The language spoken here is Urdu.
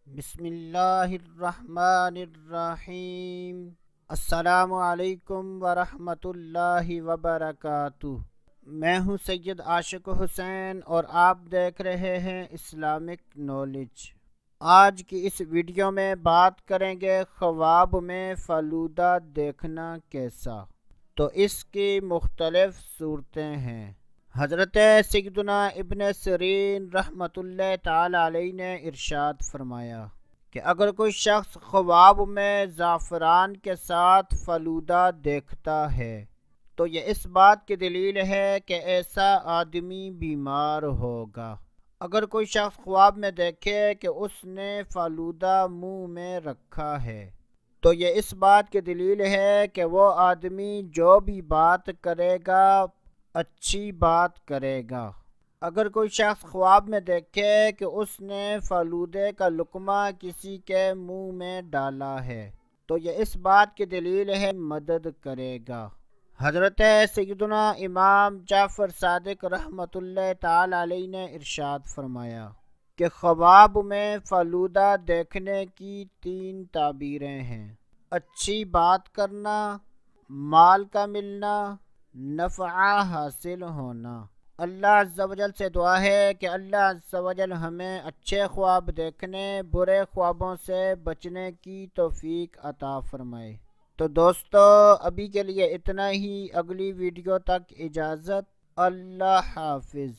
بسم اللہ الرحمن الرحیم۔ السلام علیکم ورحمۃ اللہ وبرکاتہ۔ میں ہوں سید عاشق حسین اور آپ دیکھ رہے ہیں اسلامک نالج۔ آج کی اس ویڈیو میں بات کریں گے خواب میں فالودہ دیکھنا کیسا۔ تو اس کی مختلف صورتیں ہیں۔ حضرت سیدنا ابن سیرین رحمۃ اللہ تعالی علیہ نے ارشاد فرمایا کہ اگر کوئی شخص خواب میں زعفران کے ساتھ فالودہ دیکھتا ہے تو یہ اس بات کی دلیل ہے کہ ایسا آدمی بیمار ہوگا۔ اگر کوئی شخص خواب میں دیکھے کہ اس نے فالودہ منہ میں رکھا ہے تو یہ اس بات کی دلیل ہے کہ وہ آدمی جو بھی بات کرے گا اچھی بات کرے گا۔ اگر کوئی شخص خواب میں دیکھے کہ اس نے فالودے کا لقمہ کسی کے منہ میں ڈالا ہے تو یہ اس بات کی دلیل ہے مدد کرے گا۔ حضرت سیدنا امام جعفر صادق رحمۃ اللہ تعالی علیہ نے ارشاد فرمایا کہ خواب میں فالودہ دیکھنے کی 3 تعبیریں ہیں: اچھی بات کرنا، مال کا ملنا، نفع حاصل ہونا۔ اللہ عز و جل سے دعا ہے کہ اللہ عز و جل ہمیں اچھے خواب دیکھنے، برے خوابوں سے بچنے کی توفیق عطا فرمائے۔ تو دوستو ابھی کے لیے اتنا ہی، اگلی ویڈیو تک اجازت، اللہ حافظ۔